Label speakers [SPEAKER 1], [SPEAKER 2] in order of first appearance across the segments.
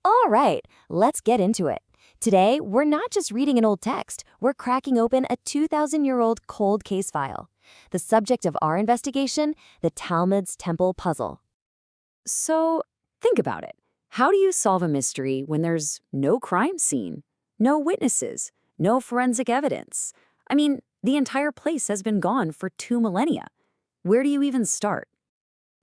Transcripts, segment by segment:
[SPEAKER 1] All right, let's get into it. Today, we're not just reading an old text, we're cracking open a 2,000-year-old cold case file. The subject of our investigation, the Talmud's temple puzzle.
[SPEAKER 2] So, think about it. How do you solve a mystery when there's no crime scene, no witnesses, no forensic evidence? I mean, the entire place has been gone for 2 millennia. Where do you even start?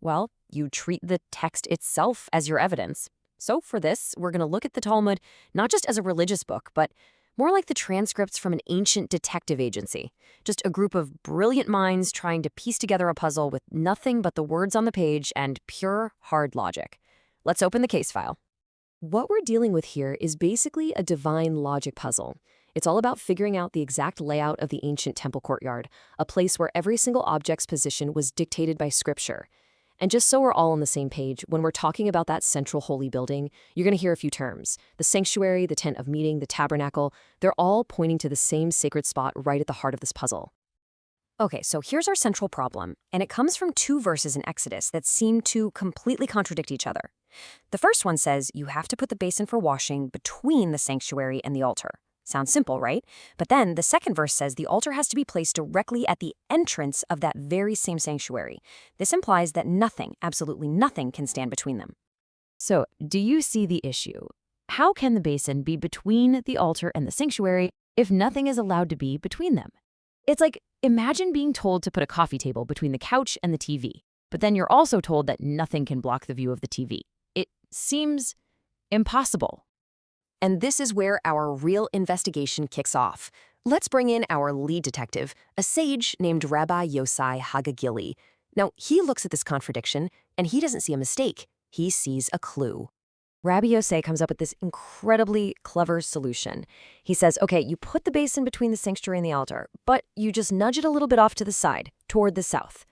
[SPEAKER 1] Well, you treat the text itself as your evidence. So for this, we're going to look at the Talmud not just as a religious book, but more like the transcripts from an ancient detective agency. Just a group of brilliant minds trying to piece together a puzzle with nothing but the words on the page and pure, hard logic. Let's open the case file. What we're dealing with here is basically a divine logic puzzle. It's all about figuring out the exact layout of the ancient temple courtyard, a place where every single object's position was dictated by scripture. And just so we're all on the same page, when we're talking about that central holy building, you're going to hear a few terms. The sanctuary, the tent of meeting, the tabernacle, they're all pointing to the same sacred spot right at the heart of this puzzle. Okay, so here's our central problem, and it comes from 2 verses in Exodus that seem to completely contradict each other. The first one says you have to put the basin for washing between the sanctuary and the altar. Sounds simple, right? But then the second verse says the altar has to be placed directly at the entrance of that very same sanctuary. This implies that nothing, absolutely nothing, can stand between them. So, do you see the issue? How can the basin be between the altar and the sanctuary if nothing is allowed to be between them? It's like, imagine being told to put a coffee table between the couch and the TV, but then you're also told that nothing can block the view of the TV. It seems impossible. And this is where our real investigation kicks off. Let's bring in our lead detective, a sage named Rabbi Yosai Hagagili. Now, he looks at this contradiction, and he doesn't see a mistake. He sees a clue. Rabbi Yosai comes up with this incredibly clever solution. He says, okay, you put the basin between the sanctuary and the altar, but you just nudge it a little bit off to the side, toward the south.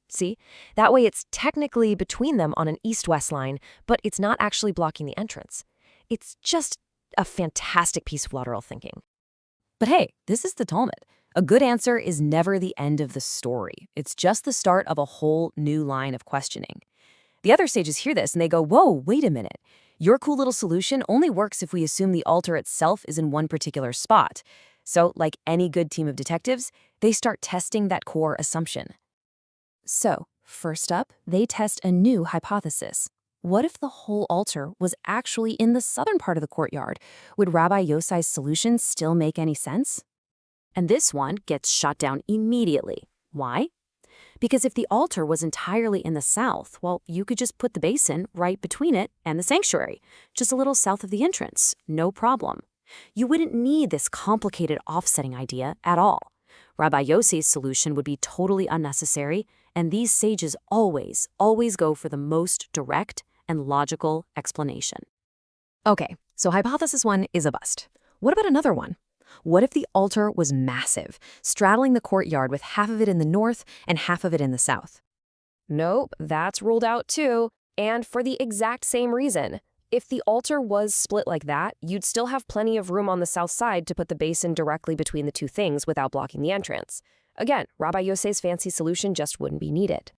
[SPEAKER 1] See? That way it's technically between them on an east-west line, but it's not actually blocking the entrance. It's just a fantastic piece of lateral thinking. But hey, this is the Talmud. A good answer is never the end of the story. It's just the start of a whole new line of questioning. The other sages hear this and they go, whoa, wait a minute. Your cool little solution only works if we assume the altar itself is in one particular spot. So, like any good team of detectives, they start testing that core assumption. So, first up, they test a new hypothesis. What if the whole altar was actually in the southern part of the courtyard? Would Rabbi Yosai's solution still make any sense? And this one gets shot down immediately. Why? Because if the altar was entirely in the south, well, you could just put the basin right between it and the sanctuary, just a little south of the entrance, no problem. You wouldn't need this complicated offsetting idea at all. Rabbi Yossi's solution would be totally unnecessary, and these sages always go for the most direct and logical explanation. Okay, so hypothesis 1 is a bust. What about another one? What if the altar was massive, straddling the courtyard with half of it in the north and half of it in the south? Nope, that's ruled out too, and for the exact same reason. If the altar was split like that, you'd still have plenty of room on the south side to put the basin directly between the 2 things without blocking the entrance. Again, Rabbi Yosai's fancy solution just wouldn't be needed.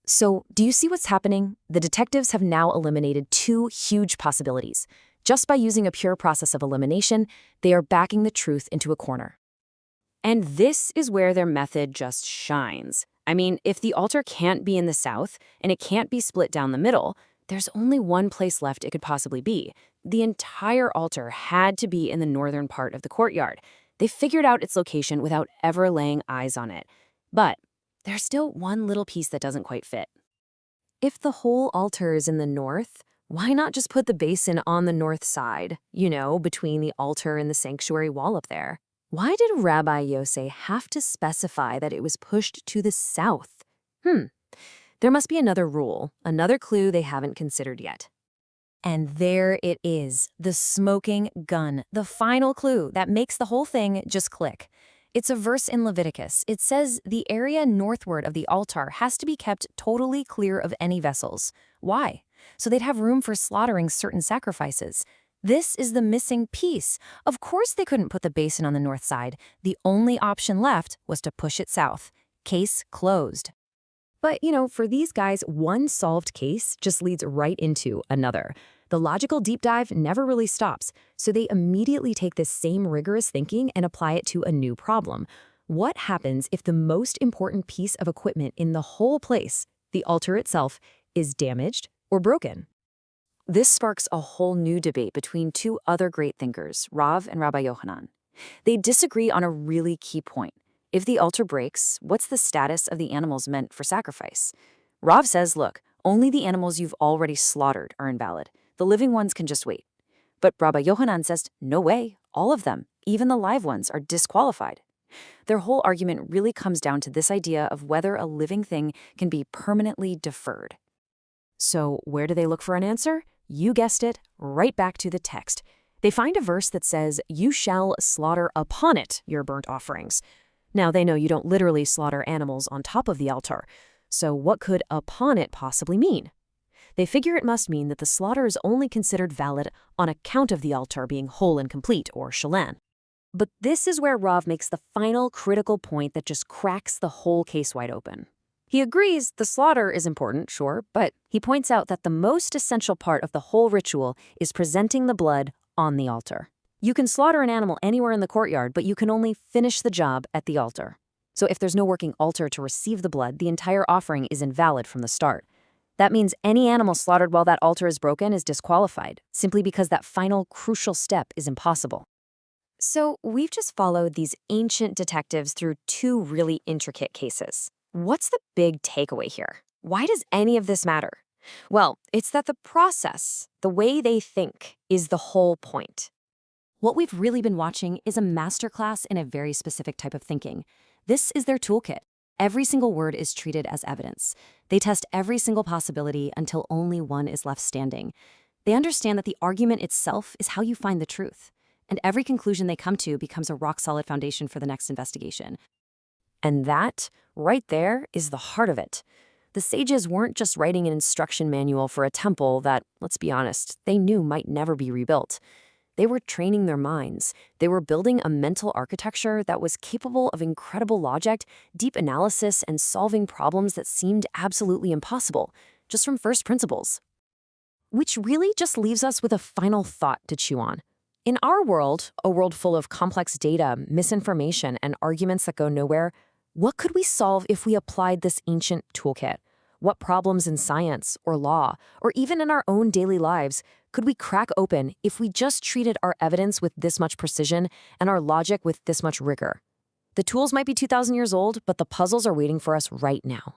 [SPEAKER 1] So, do you see what's happening? The detectives have now eliminated 2 huge possibilities. Just by using a pure process of elimination, they are backing the truth into a corner. And this is where their method just shines. I mean, if the altar can't be in the south and it can't be split down the middle, there's only one place left it could possibly be. The entire altar had to be in the northern part of the courtyard. They figured out its location without ever laying eyes on it. But there's still one little piece that doesn't quite fit. If the whole altar is in the north, why not just put the basin on the north side, between the altar and the sanctuary wall up there? Why did Rabbi Yosai have to specify that it was pushed to the south? There must be another rule, another clue they haven't considered yet. And there it is, the smoking gun, the final clue that makes the whole thing just click. It's a verse in Leviticus. It says the area northward of the altar has to be kept totally clear of any vessels. Why? So they'd have room for slaughtering certain sacrifices. This is the missing piece. Of course they couldn't put the basin on the north side. The only option left was to push it south. Case closed. But, for these guys, one solved case just leads right into another. The logical deep dive never really stops, so they immediately take this same rigorous thinking and apply it to a new problem. What happens if the most important piece of equipment in the whole place, the altar itself, is damaged or broken?
[SPEAKER 2] This sparks a whole new debate between two other great thinkers, Rav and Rabbi Yochanan. They disagree on a really key point. If the altar breaks, what's the status of the animals meant for sacrifice? Rav says, look, only the animals you've already slaughtered are invalid. The living ones can just wait. But Rabbi Yochanan says, no way, all of them, even the live ones, are disqualified. Their whole argument really comes down to this idea of whether a living thing can be permanently deferred.
[SPEAKER 1] So where do they look for an answer? You guessed it, right back to the text. They find a verse that says, "You shall slaughter upon it your burnt offerings." Now, they know you don't literally slaughter animals on top of the altar. So what could upon it possibly mean? They figure it must mean that the slaughter is only considered valid on account of the altar being whole and complete, or shalan. But this is where Rav makes the final critical point that just cracks the whole case wide open. He agrees the slaughter is important, sure, but he points out that the most essential part of the whole ritual is presenting the blood on the altar. You can slaughter an animal anywhere in the courtyard, but you can only finish the job at the altar. So if there's no working altar to receive the blood, the entire offering is invalid from the start. That means any animal slaughtered while that altar is broken is disqualified, simply because that final crucial step is impossible. So we've just followed these ancient detectives through two really intricate cases. What's the big takeaway here? Why does any of this matter? Well, it's that the process, the way they think, is the whole point. What we've really been watching is a masterclass in a very specific type of thinking. This is their toolkit. Every single word is treated as evidence. They test every single possibility until only one is left standing. They understand that the argument itself is how you find the truth, and every conclusion they come to becomes a rock-solid foundation for the next investigation. And that, right there, is the heart of it. The sages weren't just writing an instruction manual for a temple that, let's be honest, they knew might never be rebuilt. They were training their minds. They were building a mental architecture that was capable of incredible logic, deep analysis, and solving problems that seemed absolutely impossible, just from first principles. Which really just leaves us with a final thought to chew on. In our world, a world full of complex data, misinformation, and arguments that go nowhere, what could we solve if we applied this ancient toolkit? What problems in science or law, or even in our own daily lives, could we crack open if we just treated our evidence with this much precision and our logic with this much rigor? The tools might be 2,000 years old, but the puzzles are waiting for us right now.